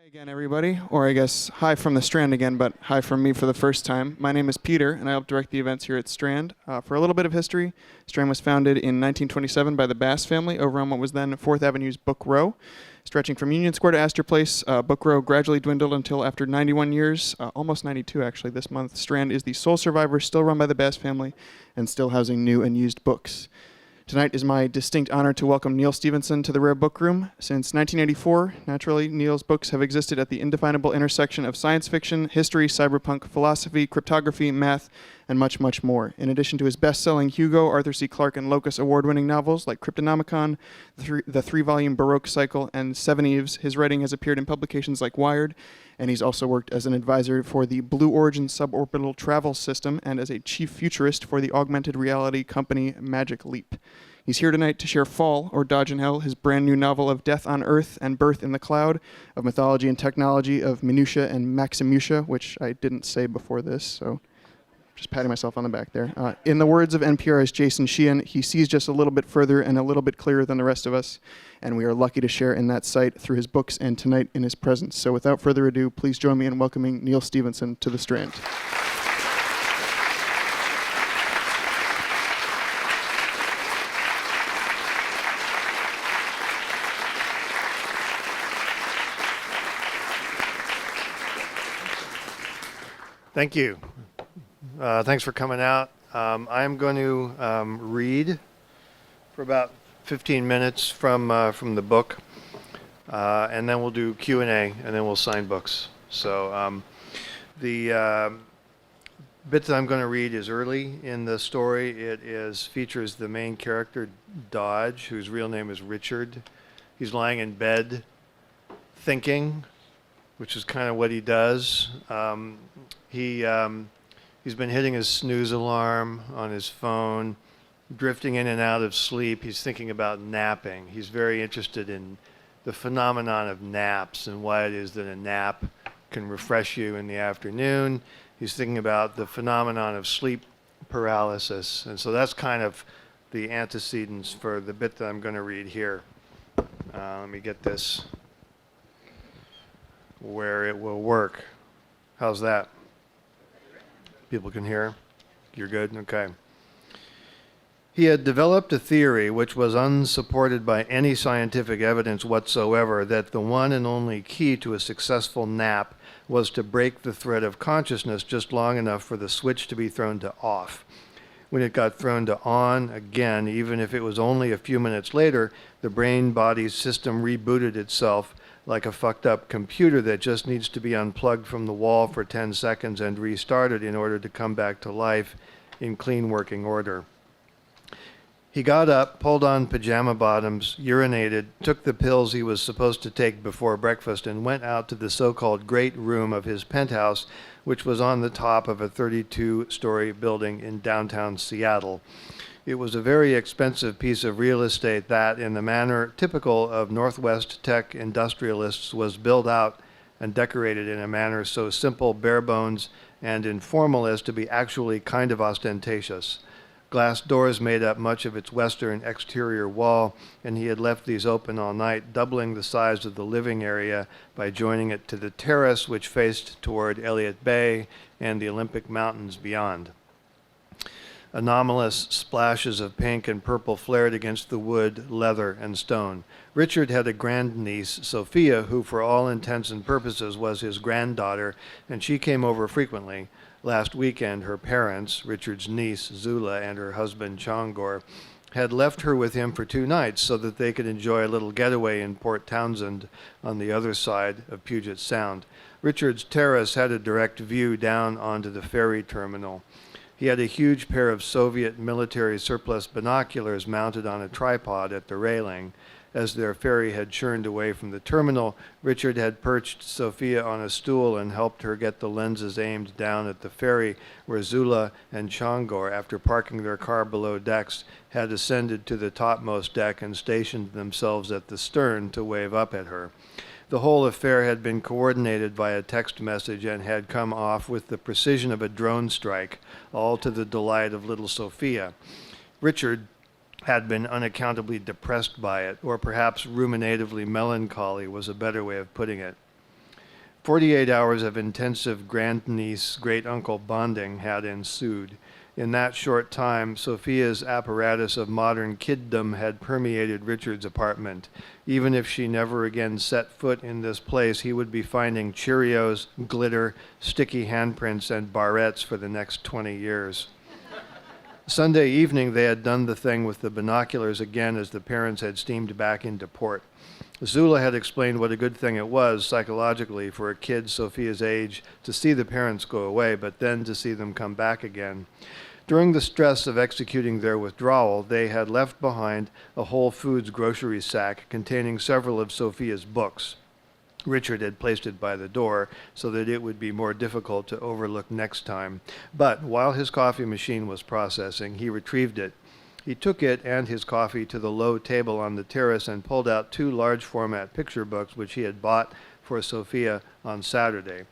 Hi again, everybody, or I guess hi from the Strand again, but hi from me for the first time. My name is Peter, and I help direct the events here at Strand. For a little bit of history, Strand was founded in 1927 by the Bass family over on what was then 4th Avenue's Book Row. Stretching from Union Square to Astor Place, Book Row gradually dwindled until after 91 years, almost 92 actually this month, Strand is the sole survivor still run by the Bass family and still housing new and used books. Tonight is my distinct honor to welcome Neal Stephenson to the Rare Book Room. Since 1984, naturally, Neal's books have existed at the indefinable intersection of science fiction, history, cyberpunk, philosophy, cryptography, math, and much, much more. In addition to his best-selling Hugo, Arthur C. Clarke, and Locus award-winning novels like Cryptonomicon, the three-volume Baroque Cycle, and Seven Eves, his writing has appeared in publications like Wired, and he's also worked as an advisor for the Blue Origin suborbital travel system and as a chief futurist for the augmented reality company Magic Leap. He's here tonight to share Fall, or Dodge in Hell, his brand new novel of death on Earth and birth in the cloud, of mythology and technology, of minutia and maximutia, which I didn't say before this, so just patting myself on the back there. In the words of NPR's Jason Sheehan, he sees just a little bit further and a little bit clearer than the rest of us, and we are lucky to share in that sight through his books and tonight in his presence. So without further ado, please join me in welcoming Neal Stephenson to the Strand. Thank you. Thanks for coming out. I'm going to read for about 15 minutes from the book, and then we'll do Q&A, and then we'll sign books. So the bit that I'm going to read is early in the story. It features the main character, Dodge, whose real name is Richard. He's lying in bed thinking, which is kind of what he does. He's been hitting his snooze alarm on his phone, drifting in and out of sleep. He's thinking about napping. He's very interested in the phenomenon of naps and why it is that a nap can refresh you in the afternoon. He's thinking about the phenomenon of sleep paralysis. And so that's kind of the antecedents for the bit that I'm going to read here. Let me get this where it will work. How's that? People can hear? You're good? Okay. He had developed a theory which was unsupported by any scientific evidence whatsoever that the one and only key to a successful nap was to break the thread of consciousness just long enough for the switch to be thrown to off. When it got thrown to on again, even if it was only a few minutes later, the brain-body system rebooted itself like a fucked up computer that just needs to be unplugged from the wall for 10 seconds and restarted in order to come back to life in clean working order. He got up, pulled on pajama bottoms, urinated, took the pills he was supposed to take before breakfast, and went out to the so-called great room of his penthouse, which was on the top of a 32-story building in downtown Seattle. It was a very expensive piece of real estate that, in the manner typical of Northwest tech industrialists, was built out and decorated in a manner so simple, bare bones, and informal as to be actually kind of ostentatious. Glass doors made up much of its western exterior wall, and he had left these open all night, doubling the size of the living area by joining it to the terrace which faced toward Elliott Bay and the Olympic Mountains beyond. Anomalous splashes of pink and purple flared against the wood, leather, and stone. Richard had a grandniece, Sophia, who for all intents and purposes was his granddaughter, and she came over frequently. Last weekend, her parents, Richard's niece, Zula, and her husband, Chongor, had left her with him for 2 nights so that they could enjoy a little getaway in Port Townsend on the other side of Puget Sound. Richard's terrace had a direct view down onto the ferry terminal. He had a huge pair of Soviet military surplus binoculars mounted on a tripod at the railing. As their ferry had churned away from the terminal, Richard had perched Sophia on a stool and helped her get the lenses aimed down at the ferry, where Zula and Chongor, after parking their car below decks, had ascended to the topmost deck and stationed themselves at the stern to wave up at her. The whole affair had been coordinated by a text message and had come off with the precision of a drone strike, all to the delight of little Sophia. Richard had been unaccountably depressed by it, or perhaps ruminatively melancholy was a better way of putting it. 48 hours of intensive grandniece, great-uncle bonding had ensued. In that short time, Sophia's apparatus of modern kiddom had permeated Richard's apartment. Even if she never again set foot in this place, he would be finding Cheerios, glitter, sticky handprints, and barrettes for the next 20 years. Sunday evening, they had done the thing with the binoculars again as the parents had steamed back into port. Zula had explained what a good thing it was, psychologically, for a kid Sophia's age to see the parents go away, but then to see them come back again. During the stress of executing their withdrawal, they had left behind a Whole Foods grocery sack containing several of Sophia's books. Richard had placed it by the door so that it would be more difficult to overlook next time. But while his coffee machine was processing, he retrieved it. He took it and his coffee to the low table on the terrace and pulled out 2 large-format picture books which he had bought for Sophia on Saturday.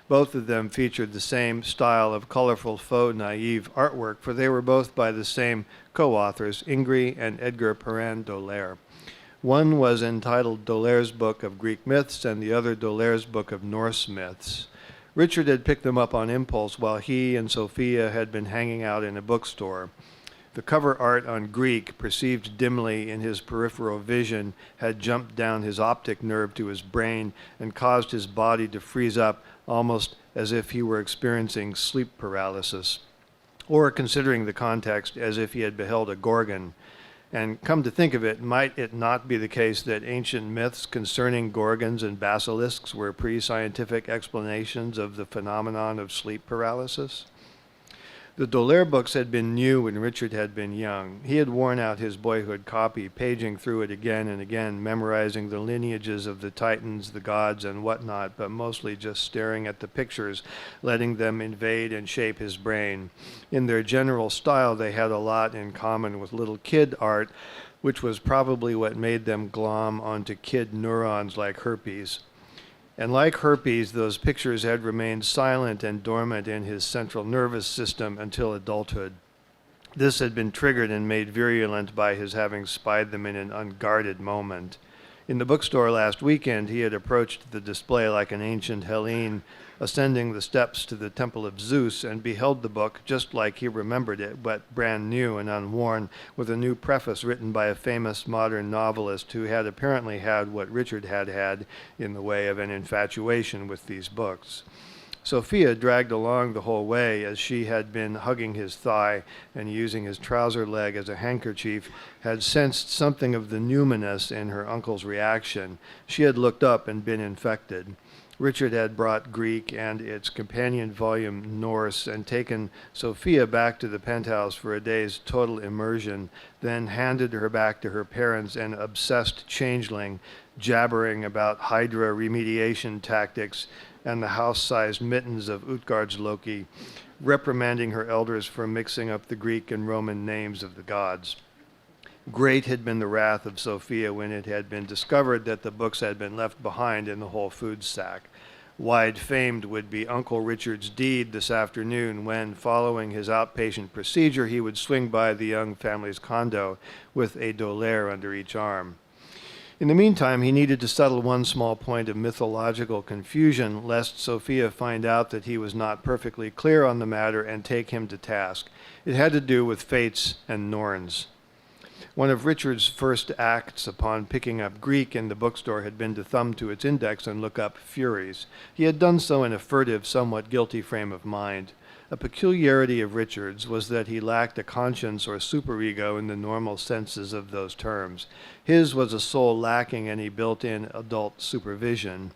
Both of them featured the same style of colorful faux naive artwork, for they were both by the same co-authors, Ingrid and Edgar Perrin-Dolère. One was entitled Dolère's Book of Greek Myths and the other Dolère's Book of Norse Myths. Richard had picked them up on impulse while he and Sophia had been hanging out in a bookstore. The cover art on Greek, perceived dimly in his peripheral vision, had jumped down his optic nerve to his brain and caused his body to freeze up almost as if he were experiencing sleep paralysis, or, considering the context, as if he had beheld a gorgon. And come to think of it, might it not be the case that ancient myths concerning gorgons and basilisks were pre-scientific explanations of the phenomenon of sleep paralysis? The Dolère books had been new when Richard had been young. He had worn out his boyhood copy, paging through it again and again, memorizing the lineages of the titans, the gods, and whatnot, but mostly just staring at the pictures, letting them invade and shape his brain. In their general style, they had a lot in common with little kid art, which was probably what made them glom onto kid neurons like herpes. And like herpes, those pictures had remained silent and dormant in his central nervous system until adulthood. This had been triggered and made virulent by his having spied them in an unguarded moment. In the bookstore last weekend, he had approached the display like an ancient Hellene, ascending the steps to the temple of Zeus, and beheld the book just like he remembered it, but brand new and unworn, with a new preface written by a famous modern novelist who had apparently had what Richard had had in the way of an infatuation with these books. Sophia, dragged along the whole way as she had been hugging his thigh and using his trouser leg as a handkerchief, had sensed something of the numinous in her uncle's reaction. She had looked up and been infected. Richard had brought Greek and its companion volume Norse and taken Sophia back to the penthouse for a day's total immersion, then handed her back to her parents, an obsessed changeling, jabbering about Hydra remediation tactics and the house-sized mittens of Utgard's Loki, reprimanding her elders for mixing up the Greek and Roman names of the gods. Great had been the wrath of Sophia when it had been discovered that the books had been left behind in the Whole Foods sack. Wide famed would be Uncle Richard's deed this afternoon when, following his outpatient procedure, he would swing by the young family's condo with a Dolère under each arm. In the meantime, he needed to settle one small point of mythological confusion, lest Sophia find out that he was not perfectly clear on the matter and take him to task. It had to do with fates and Norns. One of Richard's first acts upon picking up Greek in the bookstore had been to thumb to its index and look up Furies. He had done so in a furtive, somewhat guilty frame of mind. A peculiarity of Richard's was that he lacked a conscience or superego in the normal senses of those terms. His was a soul lacking any built-in adult supervision.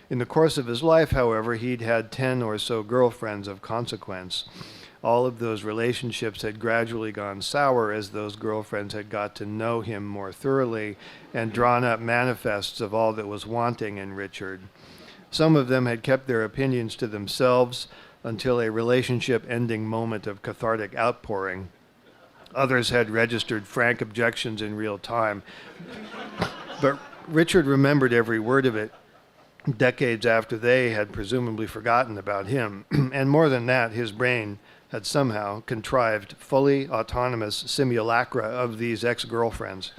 In the course of his life, however, he'd had 10 or so girlfriends of consequence. All of those relationships had gradually gone sour as those girlfriends had got to know him more thoroughly and drawn up manifests of all that was wanting in Richard. Some of them had kept their opinions to themselves until a relationship-ending moment of cathartic outpouring. Others had registered frank objections in real time. But Richard remembered every word of it, decades after they had presumably forgotten about him. And more than that, his brain had somehow contrived fully autonomous simulacra of these ex-girlfriends,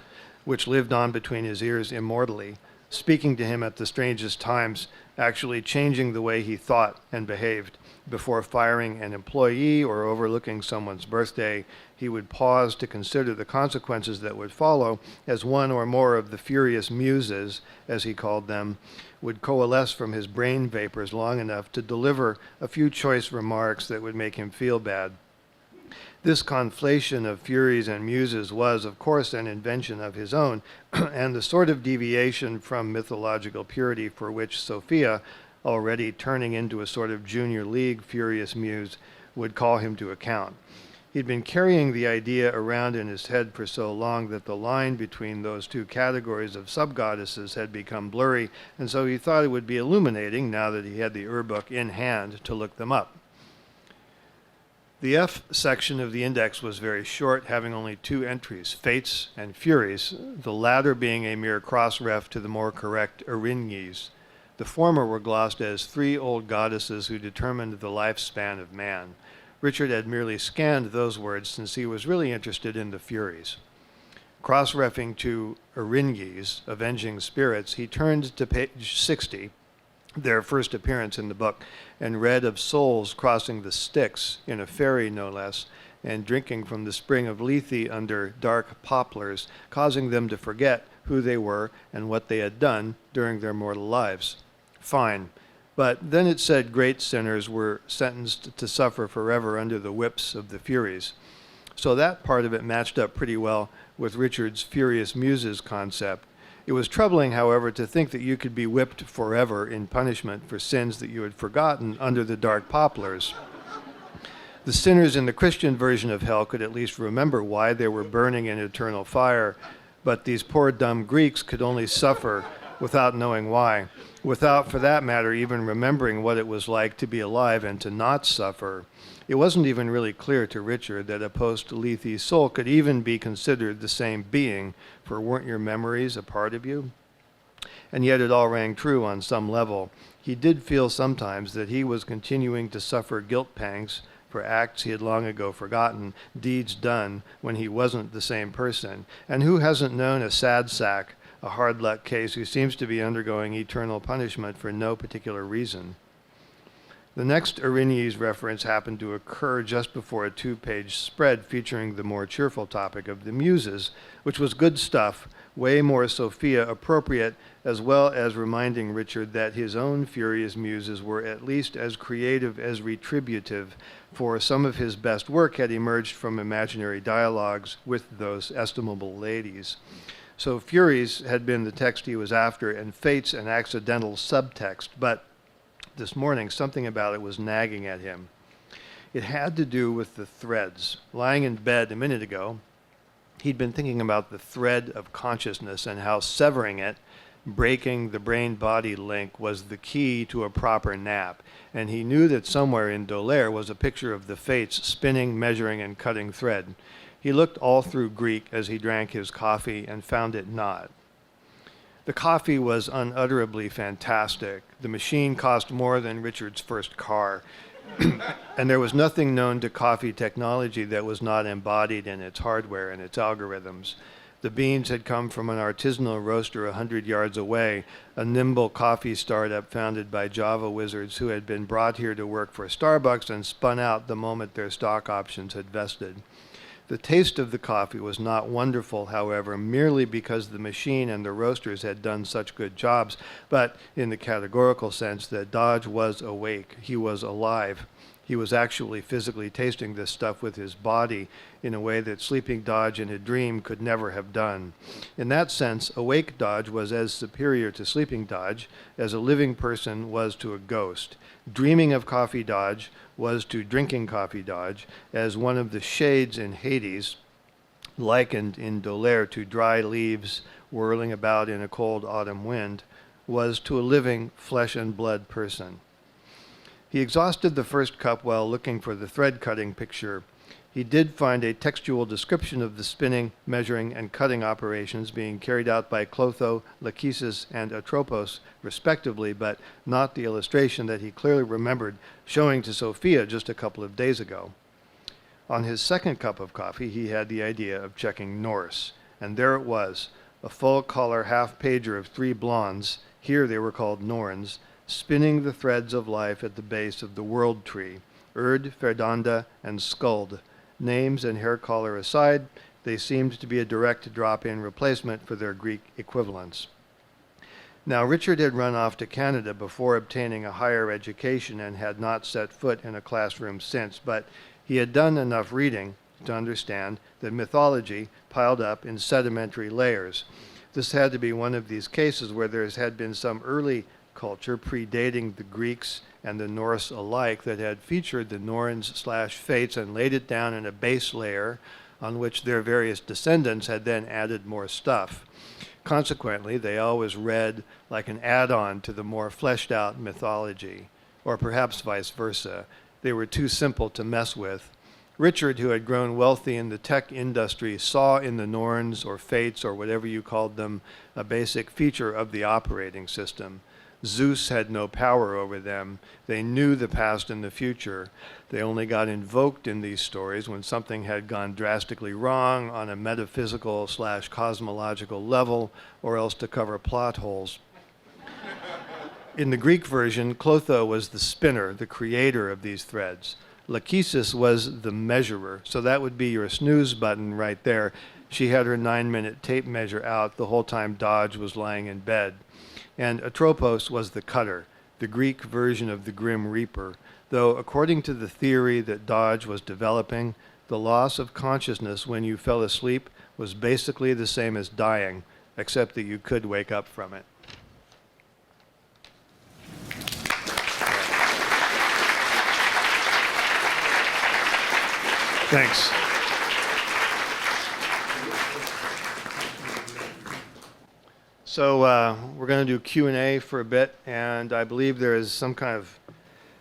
which lived on between his ears immortally, speaking to him at the strangest times, actually changing the way he thought and behaved. Before firing an employee or overlooking someone's birthday, he would pause to consider the consequences that would follow as one or more of the furious muses, as he called them, would coalesce from his brain vapors long enough to deliver a few choice remarks that would make him feel bad. This conflation of furies and muses was, of course, an invention of his own, and the sort of deviation from mythological purity for which Sophia, already turning into a sort of junior league furious muse, would call him to account. He'd been carrying the idea around in his head for so long that the line between those two categories of sub-goddesses had become blurry, and so he thought it would be illuminating, now that he had the Ur-book in hand, to look them up. The F section of the index was very short, having only 2 entries, Fates and Furies, the latter being a mere cross-ref to the more correct Erinyes. The former were glossed as 3 old goddesses who determined the lifespan of man. Richard had merely scanned those words since he was really interested in the Furies. Cross-refing to Erinyes, avenging spirits, he turned to page 60, their first appearance in the book, and read of souls crossing the Styx, in a ferry no less, and drinking from the spring of Lethe under dark poplars, causing them to forget who they were and what they had done during their mortal lives. Fine. But then it said great sinners were sentenced to suffer forever under the whips of the Furies. So that part of it matched up pretty well with Richard's Furious Muses concept. It was troubling, however, to think that you could be whipped forever in punishment for sins that you had forgotten under the dark poplars. The sinners in the Christian version of hell could at least remember why they were burning in eternal fire, but these poor dumb Greeks could only suffer without knowing why, without, for that matter, even remembering what it was like to be alive and to not suffer. It wasn't even really clear to Richard that a post-Lethe soul could even be considered the same being, for weren't your memories a part of you? And yet it all rang true on some level. He did feel sometimes that he was continuing to suffer guilt pangs for acts he had long ago forgotten, deeds done when he wasn't the same person. And who hasn't known a sad sack, a hard luck case who seems to be undergoing eternal punishment for no particular reason? The next Erinyes reference happened to occur just before a 2-page spread featuring the more cheerful topic of the Muses, which was good stuff, way more Sophia appropriate, as well as reminding Richard that his own furious muses were at least as creative as retributive, for some of his best work had emerged from imaginary dialogues with those estimable ladies. So Furies had been the text he was after, and Fates an accidental subtext, but this morning something about it was nagging at him. It had to do with the threads. Lying in bed a minute ago, he'd been thinking about the thread of consciousness and how severing it, breaking the brain-body link, was the key to a proper nap. And he knew that somewhere in D'Aulaire was a picture of the Fates spinning, measuring, and cutting thread. He looked all through Greek as he drank his coffee and found it not. The coffee was unutterably fantastic. The machine cost more than Richard's first car. And there was nothing known to coffee technology that was not embodied in its hardware and its algorithms. The beans had come from an artisanal roaster 100 yards away, a nimble coffee startup founded by Java wizards who had been brought here to work for Starbucks and spun out the moment their stock options had vested. The taste of the coffee was not wonderful, however, merely because the machine and the roasters had done such good jobs, but in the categorical sense that Dodge was awake. He was alive. He was actually physically tasting this stuff with his body in a way that sleeping Dodge in a dream could never have done. In that sense, awake Dodge was as superior to sleeping Dodge as a living person was to a ghost. Dreaming of coffee Dodge was to drinking coffee Dodge as one of the shades in Hades, likened in D'Aulaire to dry leaves whirling about in a cold autumn wind, was to a living flesh and blood person. He exhausted the first cup while looking for the thread-cutting picture. He did find a textual description of the spinning, measuring, and cutting operations being carried out by Clotho, Lachesis, and Atropos, respectively, but not the illustration that he clearly remembered showing to Sophia just a couple of days ago. On his second cup of coffee, he had the idea of checking Norse, and there it was, a full-color half-pager of 3 blondes, here they were called Norns, spinning the threads of life at the base of the world tree. Erd, Verdanda, and Skuld. Names and hair color aside, they seemed to be a direct drop-in replacement for their Greek equivalents. Now, Richard had run off to Canada before obtaining a higher education and had not set foot in a classroom since, but he had done enough reading to understand that mythology piled up in sedimentary layers. This had to be one of these cases where there had been some early culture predating the Greeks and the Norse alike that had featured the Norns/Fates and laid it down in a base layer on which their various descendants had then added more stuff. Consequently, they always read like an add-on to the more fleshed out mythology, or perhaps vice versa. They were too simple to mess with. Richard, who had grown wealthy in the tech industry, saw in the Norns or Fates or whatever you called them a basic feature of the operating system. Zeus had no power over them. They knew the past and the future. They only got invoked in these stories when something had gone drastically wrong on a metaphysical/cosmological level, or else to cover plot holes. In the Greek version, Clotho was the spinner, the creator of these threads. Lachesis was the measurer, so that would be your snooze button right there. She had her 9-minute tape measure out the whole time Dodge was lying in bed. And Atropos was the cutter, the Greek version of the Grim Reaper, though according to the theory that Dodge was developing, the loss of consciousness when you fell asleep was basically the same as dying, except that you could wake up from it. Thanks. So we're going to do Q&A for a bit, and I believe there is some kind of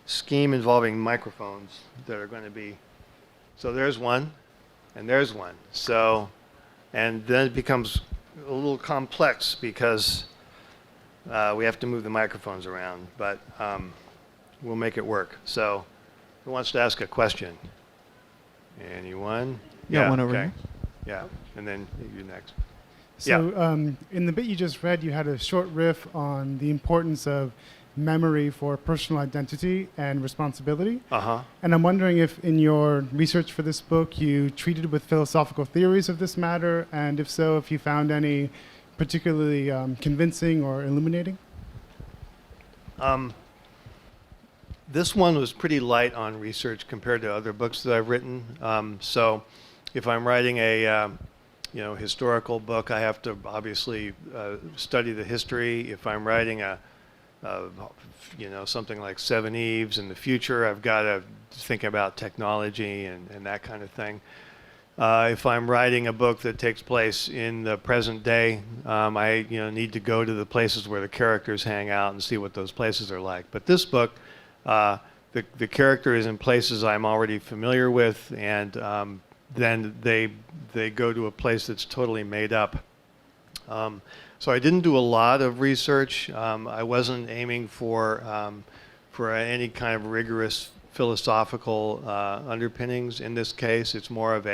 scheme involving microphones that are going to be. So there's one, and there's one. So, and then it becomes a little complex because we have to move the microphones around, but we'll make it work. So, who wants to ask a question? Anyone? Got one over here. Yeah, and then you next. So in the bit you just read, you had a short riff on the importance of memory for personal identity and responsibility. Uh-huh. And I'm wondering if in your research for this book, you treated with philosophical theories of this matter, and if so, if you found any particularly convincing or illuminating? This one was pretty light on research compared to other books that I've written. So if I'm writing a historical book, I have to obviously study the history. If I'm writing something like Seven Eves in the future, I've got to think about technology and that kind of thing. If I'm writing a book that takes place in the present day, I need to go to the places where the characters hang out and see what those places are like. But this book, the character is in places I'm already familiar with, and then they go to a place that's totally made up. So I didn't do a lot of research. I wasn't aiming for any kind of rigorous philosophical underpinnings in this case. It's more of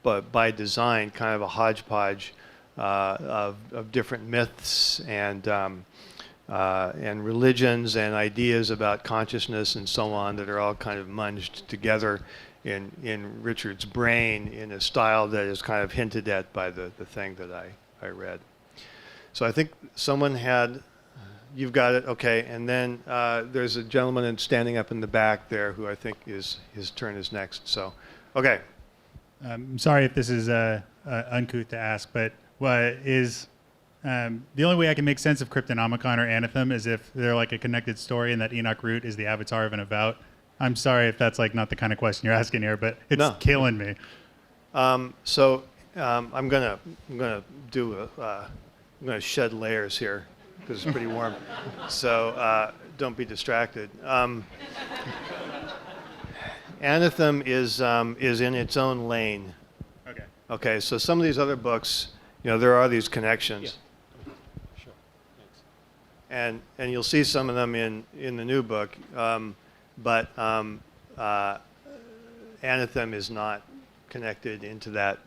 but by design, kind of a hodgepodge of different myths and religions and ideas about consciousness and so on that are all kind of munged together in Richard's brain in a style that is kind of hinted at by the thing that I read. So I think someone had, you've got it, okay, and then there's a gentleman standing up in the back there who I think his turn is next. So, okay. I'm sorry if this is uncouth to ask, but what is the only way I can make sense of Cryptonomicon or Anathem is if they're like a connected story and that Enoch Root is the avatar of an avowed. I'm sorry if that's like not the kind of question you're asking here, but it's killing me. So I'm gonna shed layers here because it's pretty warm. So don't be distracted. Anathem is in its own lane. Okay. Okay. So some of these other books, there are these connections. Yeah. Sure. Thanks. And you'll see some of them in the new book. But Anathem is not connected into that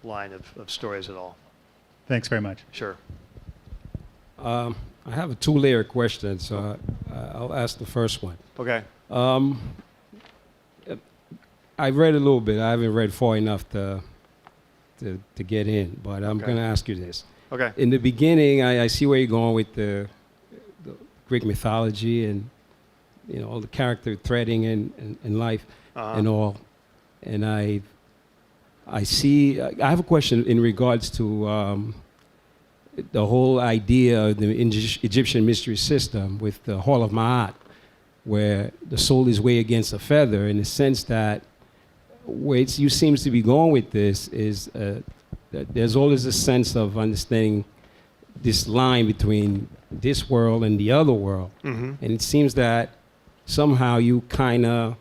line of stories at all. Thanks very much. Sure. I have a two-layer question, so I'll ask the first one. Okay. I've read a little bit. I haven't read far enough to get in, but I'm Okay. going to ask you this. Okay. In the beginning, I see where you're going with the Greek mythology and all the character threading in life and all. And I have a question in regards to the whole idea of the Egyptian mystery system with the Hall of Ma'at, where the soul is way against a feather, in the sense that where you seems to be going with this is that there's always a sense of understanding this line between this world and the other world. Mm-hmm. And it seems that somehow you kind of,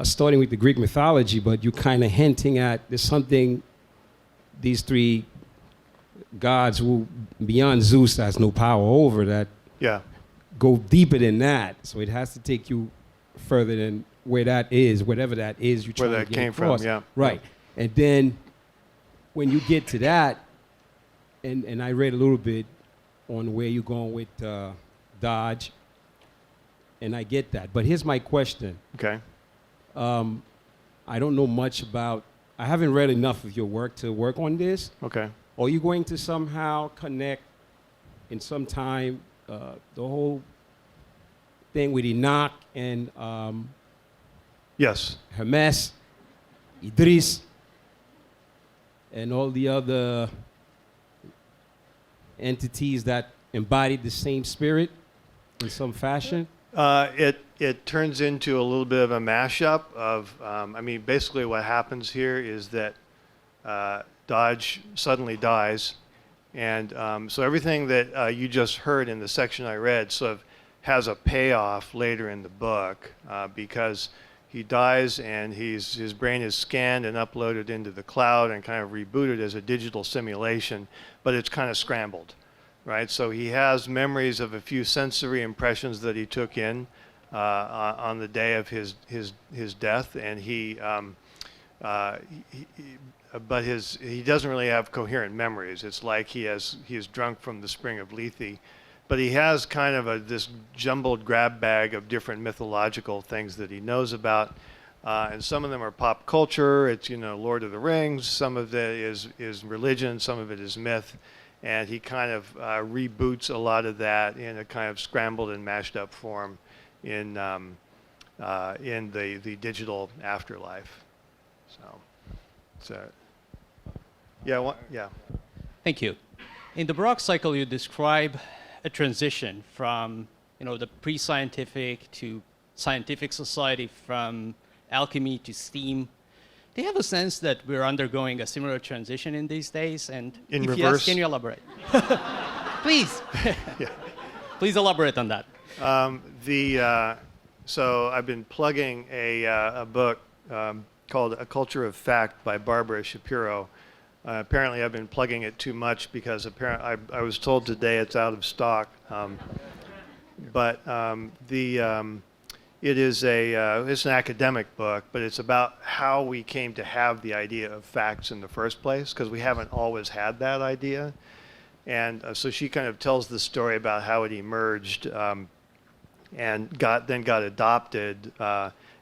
starting with the Greek mythology, but you kind of hinting at there's something these three gods who, beyond Zeus, has no power over, that Yeah. go deeper than that. So it has to take you further than where that is, whatever that is you're Where trying that to get came from, across. yeah. Right. And then when you get to that, and I read a little bit on where you're going with Dodge, and I get that. But here's my question. Okay. I don't know much about, I haven't read enough of your work to work on this. Okay. Are you going to somehow connect in some time the whole thing with Enoch and Yes. Hermes, Idris, and all the other entities that embodied the same spirit in some fashion? It turns into a little bit of a mashup of, basically what happens here is that Dodge suddenly dies. And so everything that you just heard in the section I read sort of has a payoff later in the book because he dies and his brain is scanned and uploaded into the cloud and kind of rebooted as a digital simulation, but it's kind of scrambled, right? So he has memories of a few sensory impressions that he took in on the day of his death, and he doesn't really have coherent memories. It's like he is drunk from the spring of Lethe, but he has kind of this jumbled grab bag of different mythological things that he knows about, and some of them are pop culture. It's Lord of the Rings. Some of it is religion. Some of it is myth, and he kind of reboots a lot of that in a kind of scrambled and mashed up form in the digital afterlife. So yeah. Thank you. In the Baroque cycle, you describe a transition from, the pre-scientific to scientific society, from alchemy to steam. Do you have a sense that we're undergoing a similar transition in these days? And In if reverse? yes, can you elaborate? Please. Yeah. Please elaborate on that. So I've been plugging a book called A Culture of Fact by Barbara Shapiro. Apparently I've been plugging it too much because I was told today it's out of stock. It is it's an academic book, but it's about how we came to have the idea of facts in the first place, because we haven't always had that idea. And so she kind of tells the story about how it emerged and got adopted.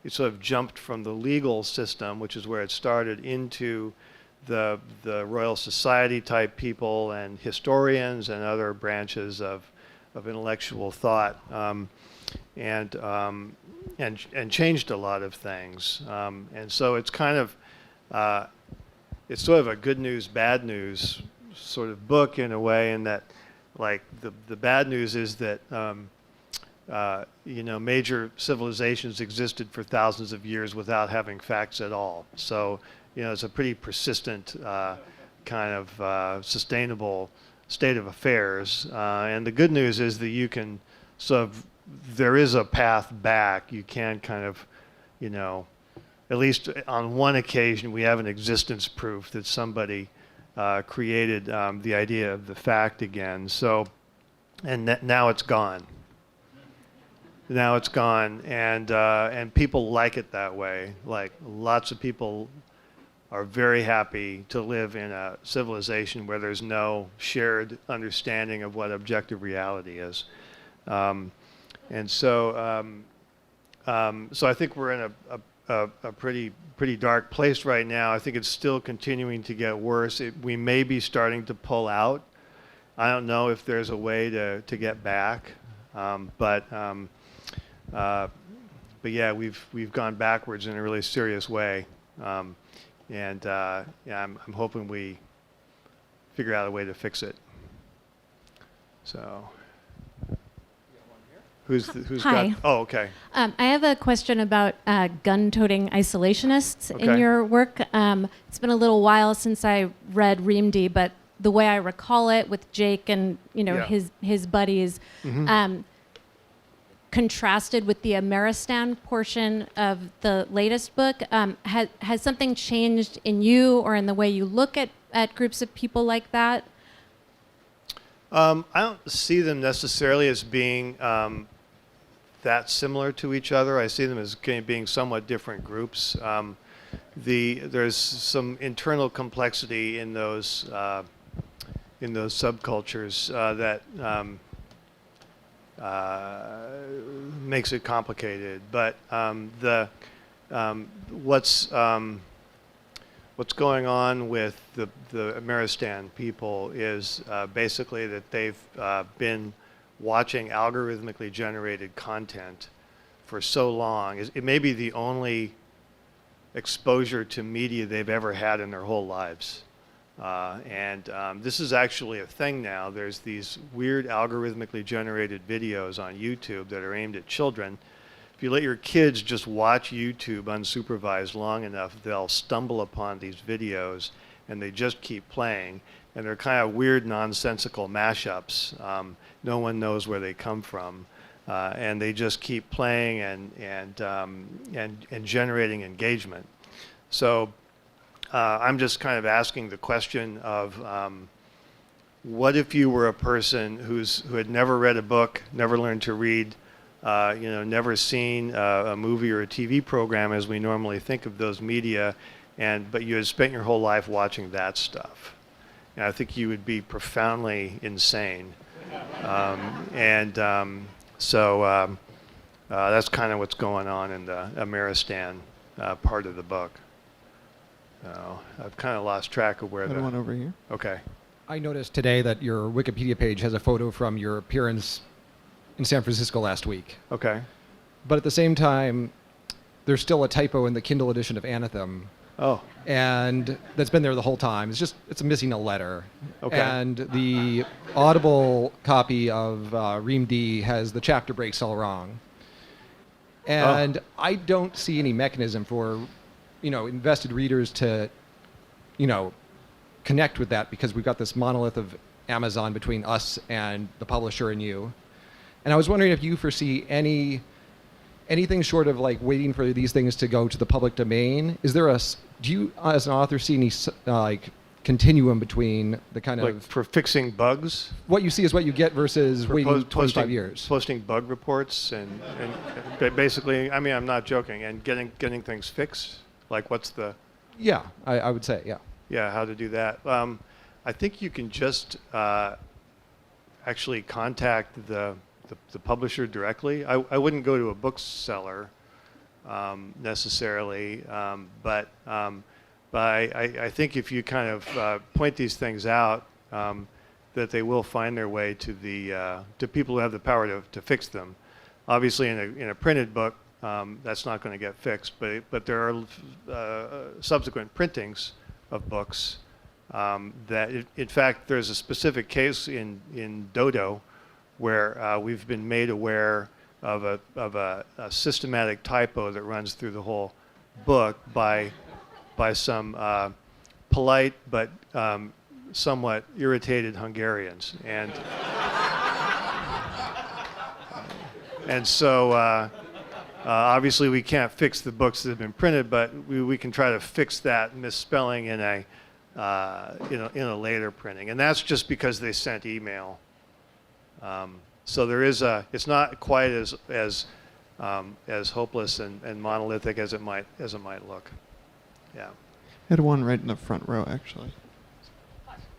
It sort of jumped from the legal system, which is where it started, into the Royal Society type people and historians and other branches of intellectual thought, and changed a lot of things. And so it's kind of it's sort of a good news, bad news sort of book in a way, in that, like, the bad news is that major civilizations existed for thousands of years without having facts at all. So it's a pretty persistent kind of sustainable state of affairs. And the good news is that you can there is a path back. You can kind of, at least on one occasion, we have an existence proof that somebody created the idea of the fact again. So, and now it's gone. Now it's gone, and people like it that way. Like, lots of people are very happy to live in a civilization where there's no shared understanding of what objective reality is. And so, so I think we're in a pretty dark place right now. I think it's still continuing to get worse. We may be starting to pull out. I don't know if there's a way to get back, but yeah, we've gone backwards in a really serious way, and yeah, I'm hoping we figure out a way to fix it. So. Who's Hi. got? Oh, okay. I have a question about gun-toting isolationists in Okay. your work. It's been a little while since I read Reamd, but the way I recall it, with Jake and Yeah. his buddies, Mm-hmm. contrasted with the Ameristan portion of the latest book, has something changed in you or in the way you look at groups of people like that? I don't see them necessarily as being that similar to each other. I see them as being somewhat different groups. There's some internal complexity in those subcultures that makes it complicated. But what's going on with the Ameristan people is basically that they've been watching algorithmically generated content for so long. It may be the only exposure to media they've ever had in their whole lives. And this is actually a thing now. There's these weird algorithmically generated videos on YouTube that are aimed at children. If you let your kids just watch YouTube unsupervised long enough, they'll stumble upon these videos and they just keep playing. And they're kind of weird, nonsensical mashups. No one knows where they come from. And they just keep playing and generating engagement. So I'm just kind of asking the question of what if you were a person who had never read a book, never learned to read, never seen a movie or a TV program as we normally think of those media, but you had spent your whole life watching that stuff. And I think you would be profoundly insane. So that's kind of what's going on in the Ameristan part of the book. I've kind of lost track of where Another one over here. Okay. I noticed today that your Wikipedia page has a photo from your appearance in San Francisco last week. Okay. But at the same time, there's still a typo in the Kindle edition of Anathem. Oh. And that's been there the whole time. It's missing a letter. Okay. And the Audible copy of Reamd has the chapter breaks all wrong. And I don't see any mechanism for, invested readers to, connect with that, because we've got this monolith of Amazon between us and the publisher and you. And I was wondering if you foresee anything short of like waiting for these things to go to the public domain. Do you, as an author, see any continuum between the kind Like of for fixing bugs? what you see is what you get versus For waiting 25 years? Posting bug reports and basically, I mean, I'm not joking, and getting things fixed? Like what's the... Yeah, I would say, yeah. Yeah, how to do that. I think you can just actually contact the publisher directly. I wouldn't go to a bookseller necessarily, but I think if you kind of point these things out, that they will find their way to people who have the power to fix them. Obviously, in a printed book, that's not going to get fixed, but there are subsequent printings of books that, in fact, there's a specific case in Dodo where we've been made aware of a systematic typo that runs through the whole book by some polite but somewhat irritated Hungarians, and so obviously we can't fix the books that have been printed, but we can try to fix that misspelling in a later printing, and that's just because they sent email. So there is it's not quite as hopeless and monolithic as it might look. Yeah. Had one right in the front row, actually.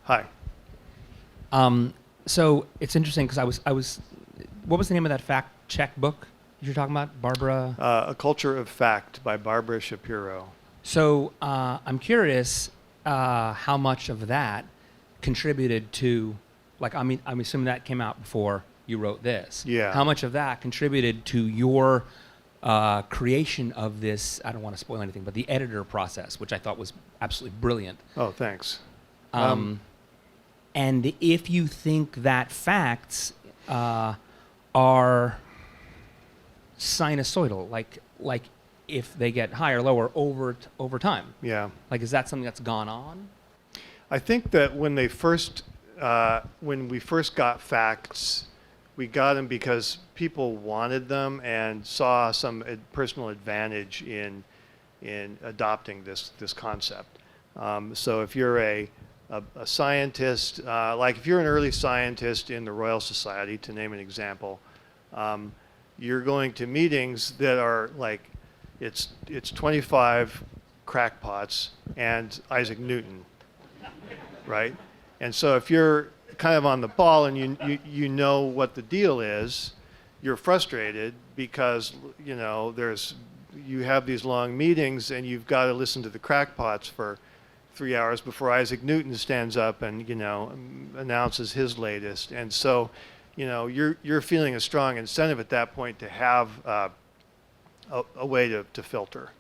Hi. So it's interesting because I was, what was the name of that fact check book you're talking about, Barbara? A Culture of Fact by Barbara Shapiro. So I'm curious how much of that contributed to, like, I mean, I'm assuming that came out before you wrote this. Yeah. How much of that contributed to your creation of this, I don't want to spoil anything, but the editor process, which I thought was absolutely brilliant. Oh, thanks. And if you think that facts are sinusoidal, like if they get higher or lower over time, Yeah. like is that something that's gone on? I think that when we first got facts, we got them because people wanted them and saw some personal advantage in adopting this concept. So if you're a scientist, like if you're an early scientist in the Royal Society, to name an example, you're going to meetings that are like, it's 25 crackpots and Isaac Newton, right? And so if you're kind of on the ball and you know what the deal is, you're frustrated because you have these long meetings and you've got to listen to the crackpots for 3 hours before Isaac Newton stands up and announces his latest. And so you're feeling a strong incentive at that point to have a way to filter,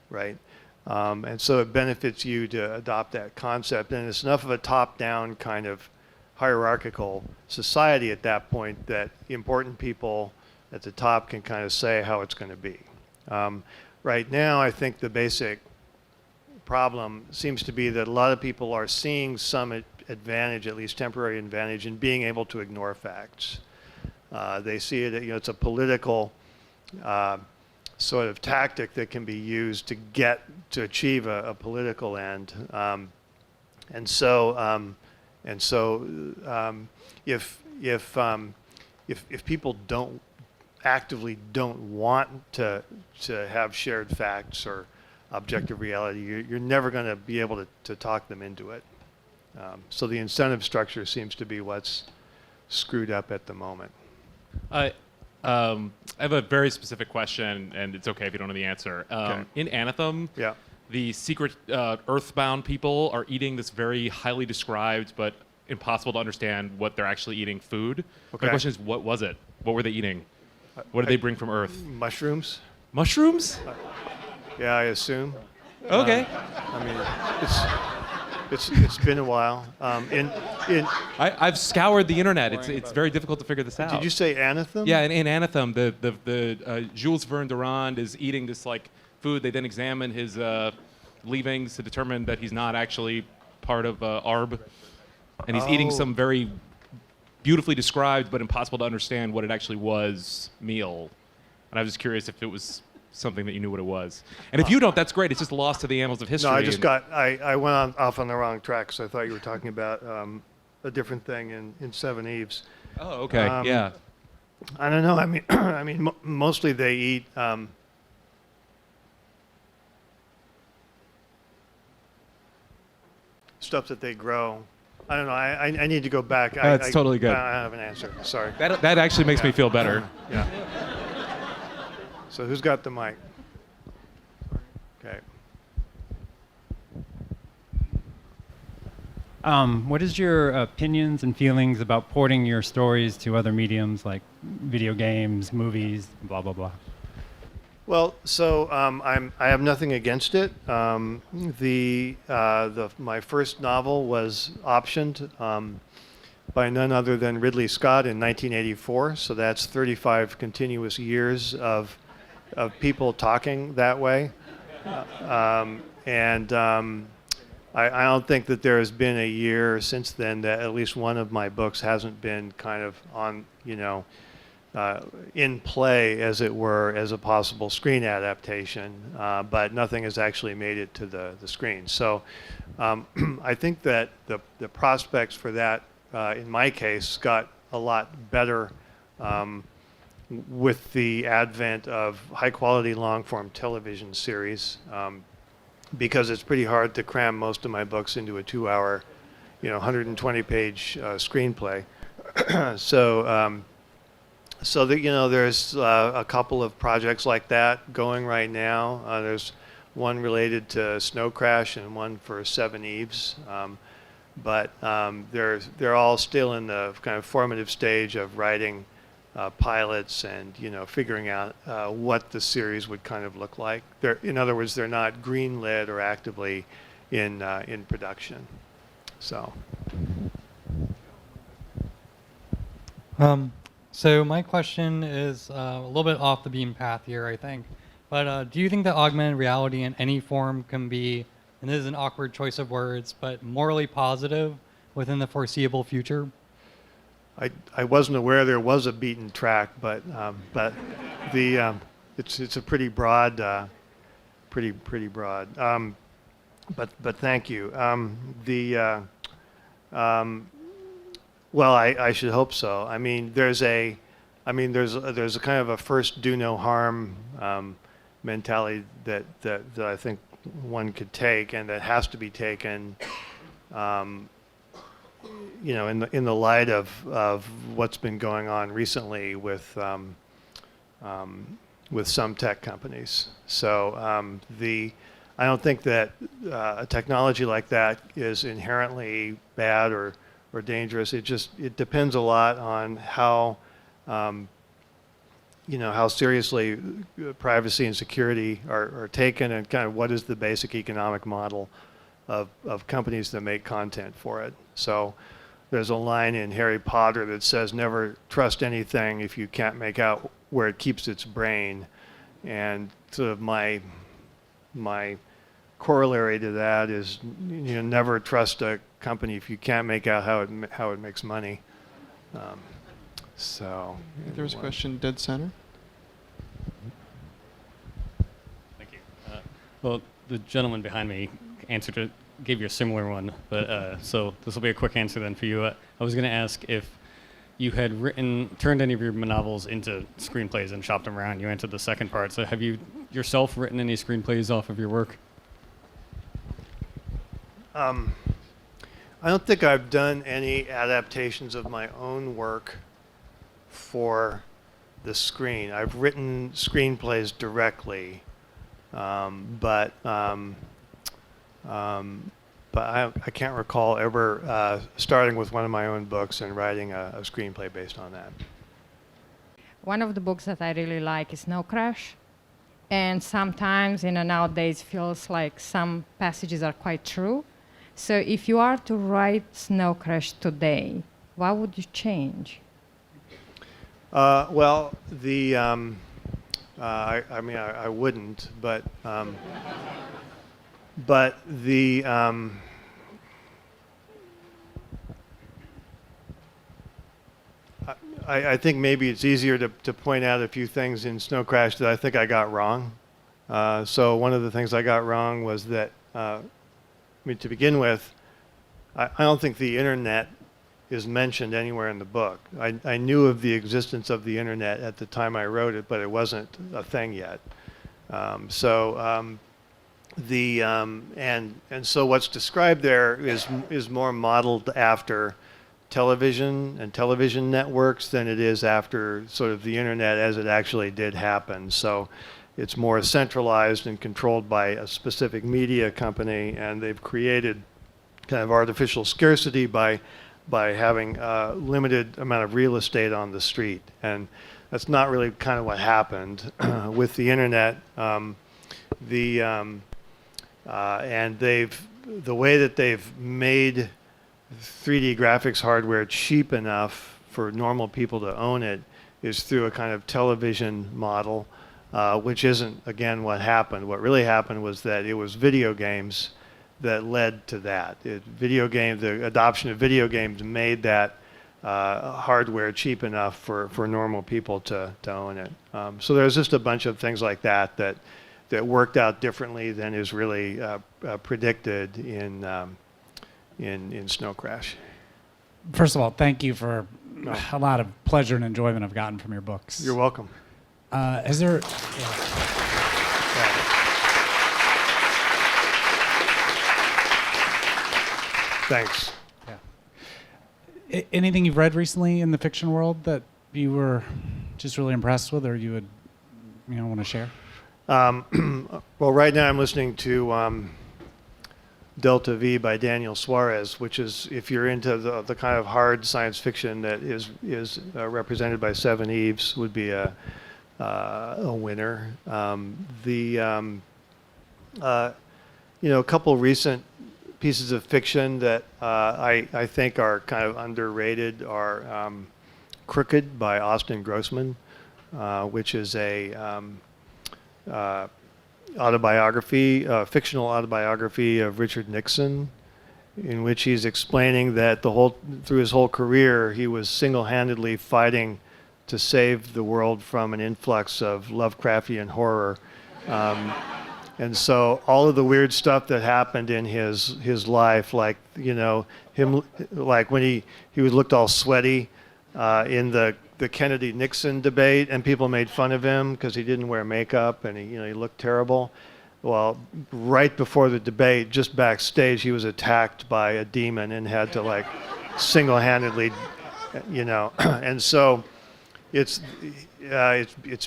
right? And so it benefits you to adopt that concept, and it's enough of a top-down kind of hierarchical society at that point that important people at the top can kind of say how it's going to be. Right now, I think the basic problem seems to be that a lot of people are seeing some advantage, at least temporary advantage, in being able to ignore facts. They see it, it's a political sort of tactic that can be used to achieve a political end. And so if people actively don't want to have shared facts or objective reality, you're never going to be able to talk them into it. So the incentive structure seems to be what's screwed up at the moment. I have a very specific question, and it's okay if you don't know the answer. Okay. In Anthem, Yeah. the secret Earthbound people are eating this very highly described but impossible to understand what they're actually eating food. Okay. My question is, what was it? What were they eating? What did they bring from Earth? Mushrooms? Mushrooms? Yeah, I assume. Okay. I mean, it's been a while. I've scoured the internet. It's very difficult to figure this out. Did you say Anthem? Yeah, in Anthem, the Jules Verne Durand is eating this like food. They then examine his leavings to determine that he's not actually part of ARB, and he's eating some very beautifully described but impossible to understand what it actually was meal. And I was just curious if it was something that you knew what it was. And if you don't, that's great. It's just lost to the annals of history. No, I went off on the wrong track, so I thought you were talking about a different thing in Seven Eves. Oh, okay. Yeah. I don't know. I mean, mostly they eat. Stuff that they grow. I don't know. I need to go back. That's totally good. I don't have an answer. Sorry. That actually makes me feel better. Yeah. So who's got the mic? Okay. What is your opinions and feelings about porting your stories to other mediums like video games, movies, blah, blah, blah? Well, so I have nothing against it. My first novel was optioned by none other than Ridley Scott in 1984. So that's 35 continuous years of people talking that way. I don't think that there has been a year since then that at least one of my books hasn't been kind of on, in play, as it were, as a possible screen adaptation, but nothing has actually made it to the screen. So I think that the prospects for that, in my case, got a lot better with the advent of high-quality long-form television series. because it's pretty hard to cram most of my books into a 2-hour, 120-page screenplay. So that there's a couple of projects like that going right now. There's one related to Snow Crash and one for Seven Eves, but they're all still in the kind of formative stage of writing pilots and figuring out what the series would kind of look like. In other words, they're not greenlit or actively in production. So. So my question is a little bit off the beaten path here, I think. But do you think that augmented reality in any form can be, and this is an awkward choice of words, but morally positive within the foreseeable future? I wasn't aware there was a beaten track, but it's a pretty broad, pretty broad. But thank you. Well, I should hope so. I mean, there's a kind of a first do no harm mentality that I think one could take, and that has to be taken, in the light of what's been going on recently with some tech companies. So I don't think that a technology like that is inherently bad or dangerous. It depends a lot on how how seriously privacy and security are taken, and kind of what is the basic economic model of companies that make content for it. So there's a line in Harry Potter that says, "Never trust anything if you can't make out where it keeps its brain." And sort of my corollary to that is, never trust a company if you can't make out how it makes money. There was a question dead center. Thank you. Well, the gentleman behind me gave you a similar one, but so this will be a quick answer then for you. I was going to ask if you had turned any of your novels into screenplays and shopped them around. You answered the second part. So have you yourself written any screenplays off of your work? I don't think I've done any adaptations of my own work for the screen. I've written screenplays directly, but I can't recall ever starting with one of my own books and writing a screenplay based on that. One of the books that I really like is Snow Crash, and sometimes nowadays feels like some passages are quite true. So if you are to write Snow Crash today, what would you change? Well, I wouldn't, but I think maybe it's easier to point out a few things in Snow Crash that I think I got wrong. So one of the things I got wrong was that, to begin with, I don't think the internet is mentioned anywhere in the book. I knew of the existence of the internet at the time I wrote it, but it wasn't a thing yet. So what's described there is more modeled after television and television networks than it is after sort of the internet as it actually did happen. So it's more centralized and controlled by a specific media company, and they've created kind of artificial scarcity by having a limited amount of real estate on the street. And that's not really kind of what happened with the internet. And the way that they've made 3D graphics hardware cheap enough for normal people to own it is through a kind of television model, which isn't, again, what happened. What really happened was that it was video games that led to that. The adoption of video games made that hardware cheap enough for normal people to own it. So there's just a bunch of things like that worked out differently than is really predicted in Snow Crash. First of all, thank you for a lot of pleasure and enjoyment I've gotten from your books. You're welcome. Is there... Thanks. Anything you've read recently in the fiction world that you were just really impressed with, or you would, want to share? Well, right now I'm listening to Delta V by Daniel Suarez, which is, if you're into the kind of hard science fiction that is represented by Seven Eves, would be a winner. A couple recent pieces of fiction that I think are kind of underrated are Crooked by Austin Grossman, which is a fictional autobiography of Richard Nixon, in which he's explaining that through his whole career he was single-handedly fighting to save the world from an influx of Lovecraftian horror. And so all of the weird stuff that happened in his life, like him, like when he looked all sweaty in the Kennedy-Nixon debate, and people made fun of him because he didn't wear makeup and he looked terrible. Well, right before the debate, just backstage, he was attacked by a demon and had to single-handedly, and so it's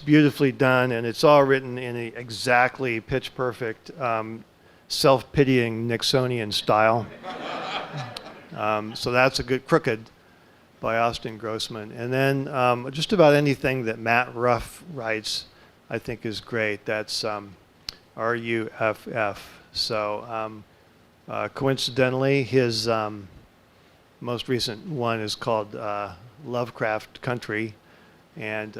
beautifully done, and it's all written in a exactly pitch-perfect, self-pitying Nixonian style. So that's a good Crooked by Austin Grossman. And then just about anything that Matt Ruff writes, I think is great. That's RUFF. So coincidentally, his most recent one is called Lovecraft Country, and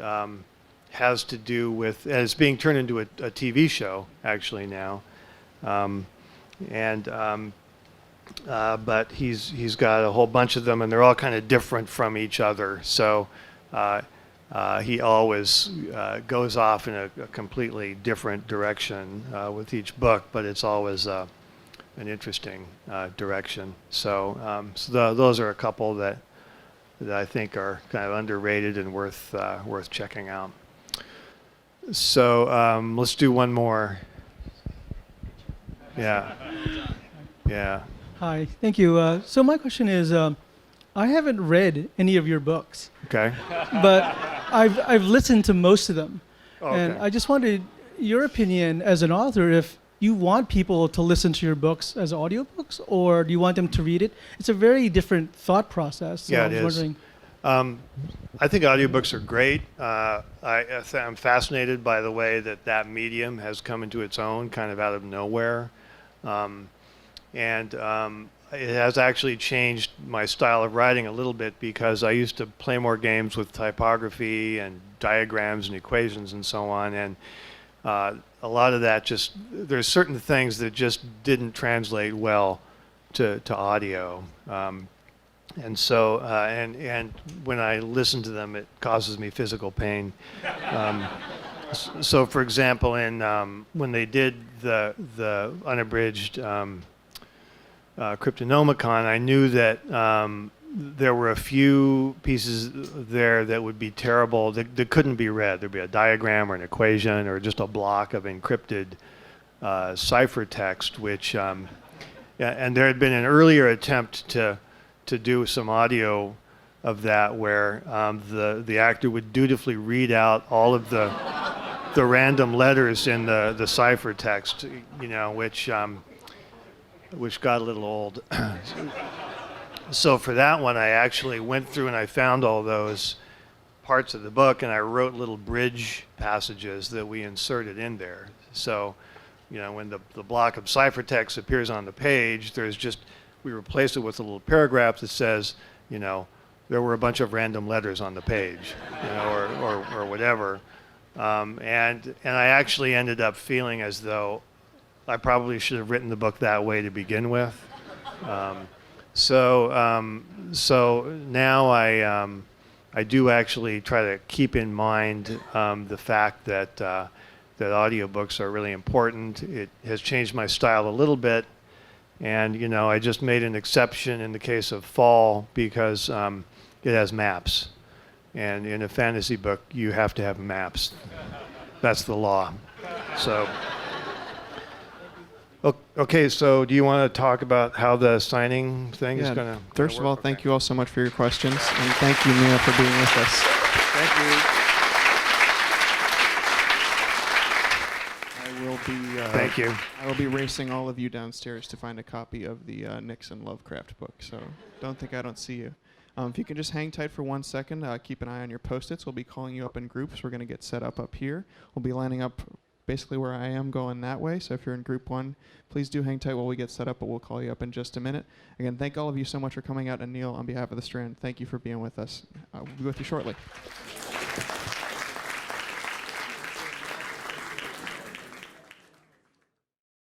has to do with, and it's being turned into a TV show actually now, but he's got a whole bunch of them, and they're all kind of different from each other. So he always goes off in a completely different direction with each book, but it's always an interesting direction. So those are a couple that I think are kind of underrated and worth checking out. So let's do one more. Yeah. Hi, thank you. So my question is, I haven't read any of your books. Okay. But I've listened to most of them. Oh, okay. And I just wanted your opinion as an author, if you want people to listen to your books as audiobooks, or do you want them to read it? It's a very different thought process. So Yeah, I was it is. wondering. I think audiobooks are great. I'm fascinated by the way that medium has come into its own kind of out of nowhere. And it has actually changed my style of writing a little bit, because I used to play more games with typography and diagrams and equations and so on. And a lot of that there's certain things that just didn't translate well to audio. And so, and when I listen to them, it causes me physical pain. So, for example, when they did the unabridged Cryptonomicon, I knew that there were a few pieces there that would be terrible, that couldn't be read. There'd be a diagram or an equation or just a block of encrypted ciphertext, which, and there had been an earlier attempt to do some audio of that, where the actor would dutifully read out all of the random letters in the ciphertext, which got a little old. So for that one, I actually went through and I found all those parts of the book, and I wrote little bridge passages that we inserted in there. So, when the block of ciphertext appears on the page, we replace it with a little paragraph that says, there were a bunch of random letters on the page, or whatever. And I actually ended up feeling as though I probably should have written the book that way to begin with. So now I do actually try to keep in mind the fact that audiobooks are really important. It has changed my style a little bit, and I just made an exception in the case of Fall, because it has maps, and in a fantasy book you have to have maps. That's the law. So. Okay, so do you want to talk about how the signing thing is going to First of all, thank you all so much for your questions, and thank you, Neal, for being with us. Thank you. I will be. Thank you. I will be racing all of you downstairs to find a copy of the Nixon Lovecraft book. So don't think I don't see you. If you can just hang tight for 1 second, keep an eye on your post-its. We'll be calling you up in groups. We're going to get set up here. We'll be lining up basically where I am, going that way. So if you're in group 1, please do hang tight while we get set up, but we'll call you up in just a minute. Again, thank all of you so much for coming out. And Neal, on behalf of the Strand, thank you for being with us. We'll be with you shortly.